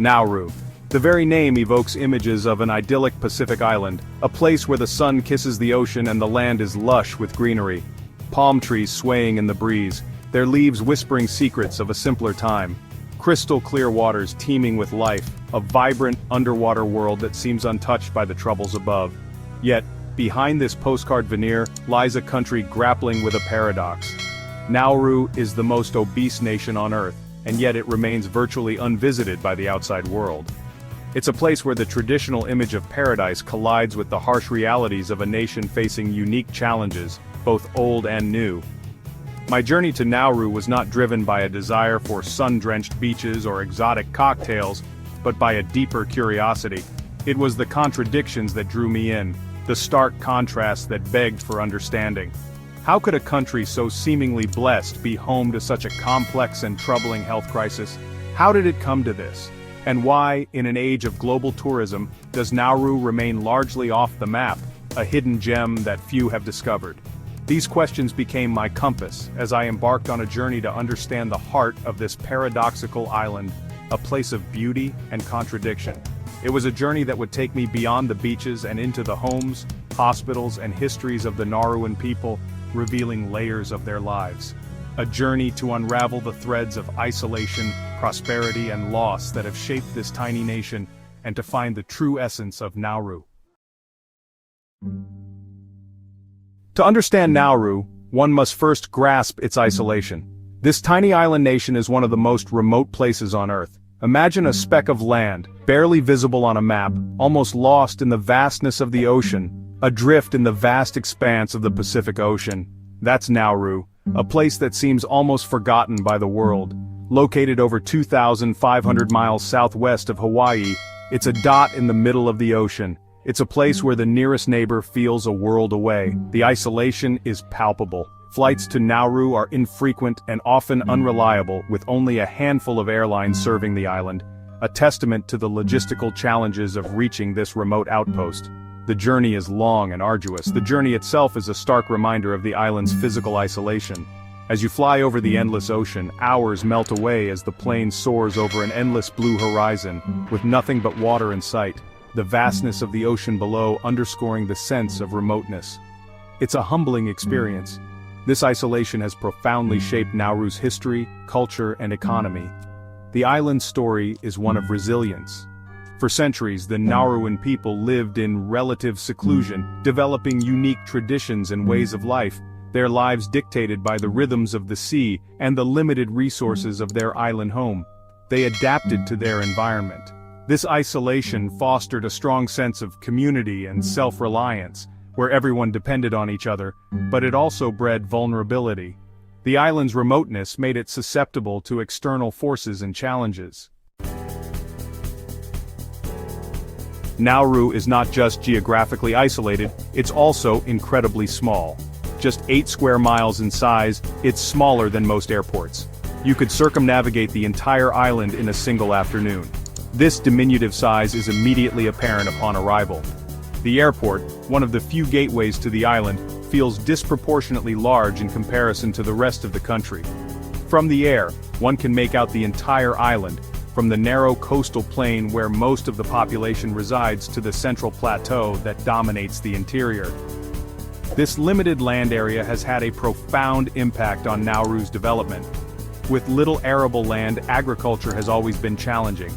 Nauru. The very name evokes images of an idyllic Pacific island, a place where the sun kisses the ocean and the land is lush with greenery. Palm trees swaying in the breeze, their leaves whispering secrets of a simpler time. Crystal clear waters teeming with life, a vibrant underwater world that seems untouched by the troubles above. Yet, behind this postcard veneer lies a country grappling with a paradox. Nauru is the most obese nation on Earth, and yet it remains virtually unvisited by the outside world. It's a place where the traditional image of paradise collides with the harsh realities of a nation facing unique challenges, both old and new. My journey to Nauru was not driven by a desire for sun-drenched beaches or exotic cocktails, but by a deeper curiosity. It was the contradictions that drew me in, the stark contrasts that begged for understanding. How could a country so seemingly blessed be home to such a complex and troubling health crisis? How did it come to this? And why, in an age of global tourism, does Nauru remain largely off the map, a hidden gem that few have discovered? These questions became my compass as I embarked on a journey to understand the heart of this paradoxical island, a place of beauty and contradiction. It was a journey that would take me beyond the beaches and into the homes, hospitals, and histories of the Nauruan people, revealing layers of their lives. A journey to unravel the threads of isolation, prosperity, and loss that have shaped this tiny nation, and to find the true essence of Nauru. To understand Nauru, one must first grasp its isolation. This tiny island nation is one of the most remote places on Earth. Imagine a speck of land, barely visible on a map, almost lost in the vastness of the ocean, adrift in the vast expanse of the Pacific Ocean. That's Nauru, a place that seems almost forgotten by the world. Located over 2,500 miles southwest of Hawaii, it's a dot in the middle of the ocean. It's a place where the nearest neighbor feels a world away. The isolation is palpable. Flights to Nauru are infrequent and often unreliable, with only a handful of airlines serving the island, a testament to the logistical challenges of reaching this remote outpost. The journey is long and arduous. The journey itself is a stark reminder of the island's physical isolation. As you fly over the endless ocean, hours melt away as the plane soars over an endless blue horizon, with nothing but water in sight, the vastness of the ocean below underscoring the sense of remoteness. It's a humbling experience. This isolation has profoundly shaped Nauru's history, culture, and economy. The island's story is one of resilience. For centuries, the Nauruan people lived in relative seclusion, developing unique traditions and ways of life, their lives dictated by the rhythms of the sea and the limited resources of their island home. They adapted to their environment. This isolation fostered a strong sense of community and self-reliance, where everyone depended on each other, but it also bred vulnerability. The island's remoteness made it susceptible to external forces and challenges. Nauru is not just geographically isolated, it's also incredibly small. Just 8 square miles in size, it's smaller than most airports. You could circumnavigate the entire island in a single afternoon. This diminutive size is immediately apparent upon arrival. The airport, one of the few gateways to the island, feels disproportionately large in comparison to the rest of the country. From the air, one can make out the entire island, from the narrow coastal plain where most of the population resides to the central plateau that dominates the interior. This limited land area has had a profound impact on Nauru's development. With little arable land, agriculture has always been challenging.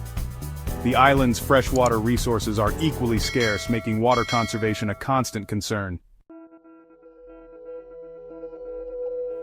The island's freshwater resources are equally scarce, making water conservation a constant concern.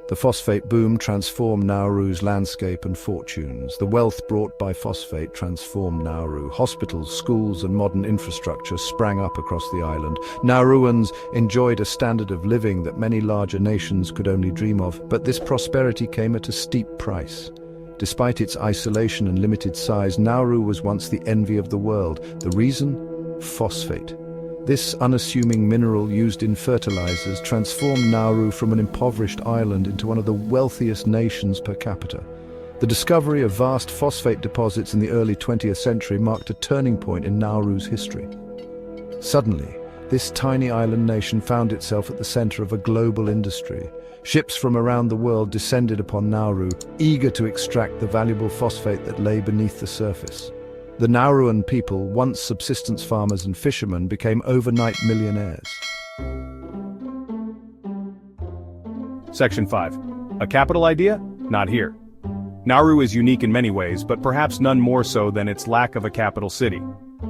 The phosphate boom transformed Nauru's landscape and fortunes. The wealth brought by phosphate transformed Nauru. Hospitals, schools, and modern infrastructure sprang up across the island. Nauruans enjoyed a standard of living that many larger nations could only dream of, but this prosperity came at a steep price. Despite its isolation and limited size, Nauru was once the envy of the world. The reason? Phosphate. This unassuming mineral used in fertilizers transformed Nauru from an impoverished island into one of the wealthiest nations per capita. The discovery of vast phosphate deposits in the early 20th century marked a turning point in Nauru's history. Suddenly, this tiny island nation found itself at the center of a global industry. Ships from around the world descended upon Nauru, eager to extract the valuable phosphate that lay beneath the surface. The Nauruan people, once subsistence farmers and fishermen, became overnight millionaires. Section 5. A capital idea? Not here. Nauru is unique in many ways, but perhaps none more so than its lack of a capital city.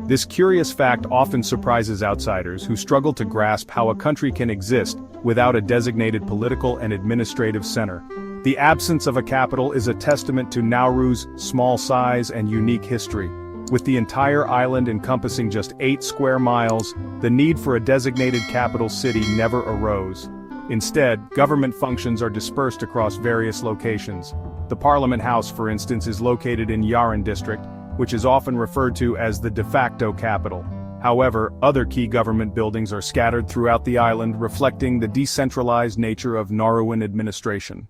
This curious fact often surprises outsiders who struggle to grasp how a country can exist without a designated political and administrative center. The absence of a capital is a testament to Nauru's small size and unique history. With the entire island encompassing just 8 square miles, the need for a designated capital city never arose. Instead, government functions are dispersed across various locations. The Parliament House, for instance, is located in Yaren district, which is often referred to as the de facto capital. However, other key government buildings are scattered throughout the island, reflecting the decentralized nature of Nauruan administration.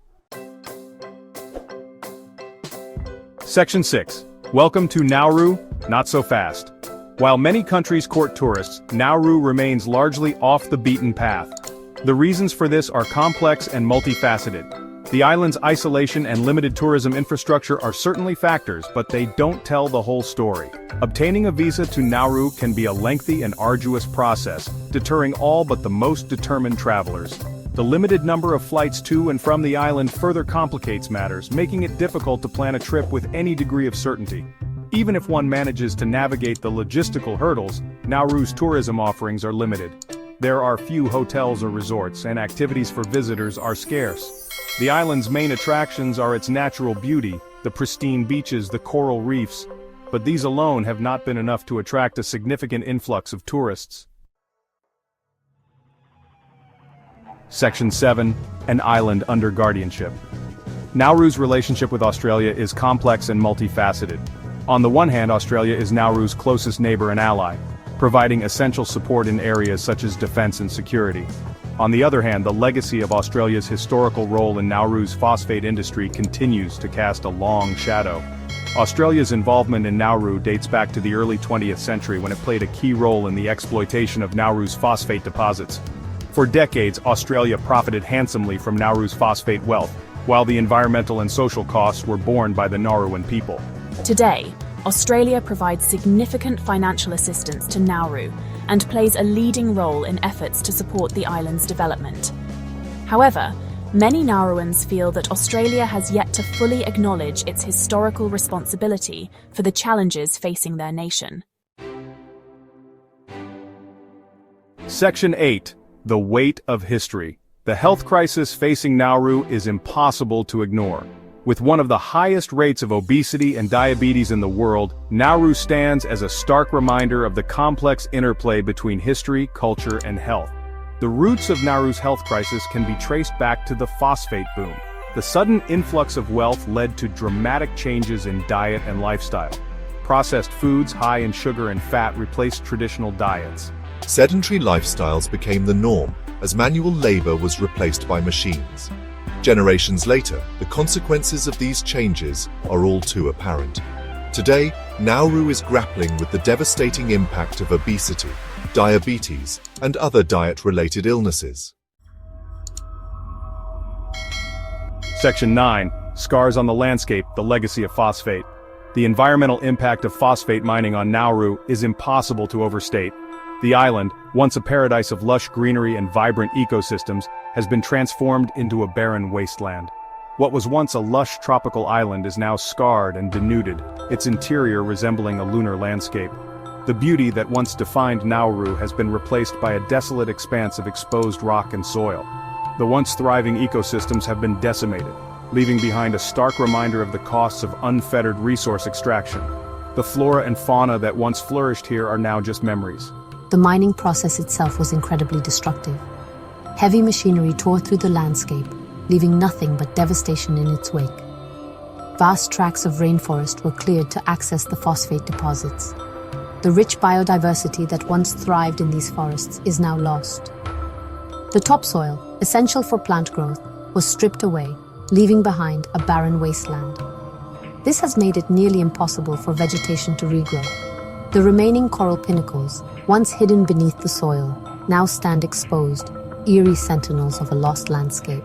Section 6. Welcome to Nauru, not so fast. While many countries court tourists, Nauru remains largely off the beaten path. The reasons for this are complex and multifaceted. The island's isolation and limited tourism infrastructure are certainly factors, but they don't tell the whole story. Obtaining a visa to Nauru can be a lengthy and arduous process, deterring all but the most determined travelers. The limited number of flights to and from the island further complicates matters, making it difficult to plan a trip with any degree of certainty. Even if one manages to navigate the logistical hurdles, Nauru's tourism offerings are limited. There are few hotels or resorts, and activities for visitors are scarce. The island's main attractions are its natural beauty, the pristine beaches, the coral reefs, but these alone have not been enough to attract a significant influx of tourists. Section 7. An island under guardianship. Nauru's relationship with Australia is complex and multifaceted. On the one hand, Australia is Nauru's closest neighbor and ally, providing essential support in areas such as defense and security. On the other hand, the legacy of Australia's historical role in Nauru's phosphate industry continues to cast a long shadow. Australia's involvement in Nauru dates back to the early 20th century when it played a key role in the exploitation of Nauru's phosphate deposits. For decades, Australia profited handsomely from Nauru's phosphate wealth, while the environmental and social costs were borne by the Nauruan people. Today, Australia provides significant financial assistance to Nauru and plays a leading role in efforts to support the island's development. However, many Nauruans feel that Australia has yet to fully acknowledge its historical responsibility for the challenges facing their nation. Section 8. The weight of history. The health crisis facing Nauru is impossible to ignore. With one of the highest rates of obesity and diabetes in the world, Nauru stands as a stark reminder of the complex interplay between history, culture, and health. The roots of Nauru's health crisis can be traced back to the phosphate boom. The sudden influx of wealth led to dramatic changes in diet and lifestyle. Processed foods high in sugar and fat replaced traditional diets. Sedentary lifestyles became the norm, as manual labor was replaced by machines. Generations later, the consequences of these changes are all too apparent. Today, Nauru is grappling with the devastating impact of obesity, diabetes, and other diet-related illnesses. Section 9. Scars on the landscape, the legacy of phosphate. The environmental impact of phosphate mining on Nauru is impossible to overstate. The island, once a paradise of lush greenery and vibrant ecosystems, has been transformed into a barren wasteland. What was once a lush tropical island is now scarred and denuded, its interior resembling a lunar landscape. The beauty that once defined Nauru has been replaced by a desolate expanse of exposed rock and soil. The once thriving ecosystems have been decimated, leaving behind a stark reminder of the costs of unfettered resource extraction. The flora and fauna that once flourished here are now just memories. The mining process itself was incredibly destructive. Heavy machinery tore through the landscape, leaving nothing but devastation in its wake. Vast tracts of rainforest were cleared to access the phosphate deposits. The rich biodiversity that once thrived in these forests is now lost. The topsoil, essential for plant growth, was stripped away, leaving behind a barren wasteland. This has made it nearly impossible for vegetation to regrow. The remaining coral pinnacles, once hidden beneath the soil, now stand exposed, eerie sentinels of a lost landscape.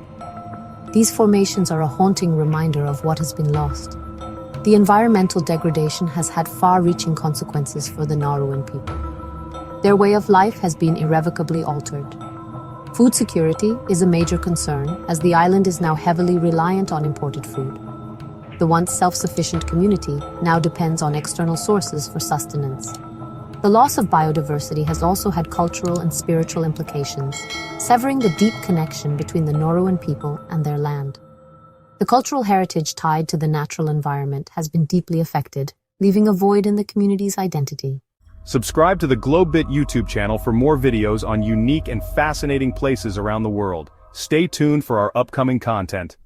These formations are a haunting reminder of what has been lost. The environmental degradation has had far-reaching consequences for the Nauruan people. Their way of life has been irrevocably altered. Food security is a major concern, as the island is now heavily reliant on imported food. The once self-sufficient community now depends on external sources for sustenance. The loss of biodiversity has also had cultural and spiritual implications, severing the deep connection between the Nauruan people and their land. The cultural heritage tied to the natural environment has been deeply affected, leaving a void in the community's identity. Subscribe to the Globebit YouTube channel for more videos on unique and fascinating places around the world. Stay tuned for our upcoming content.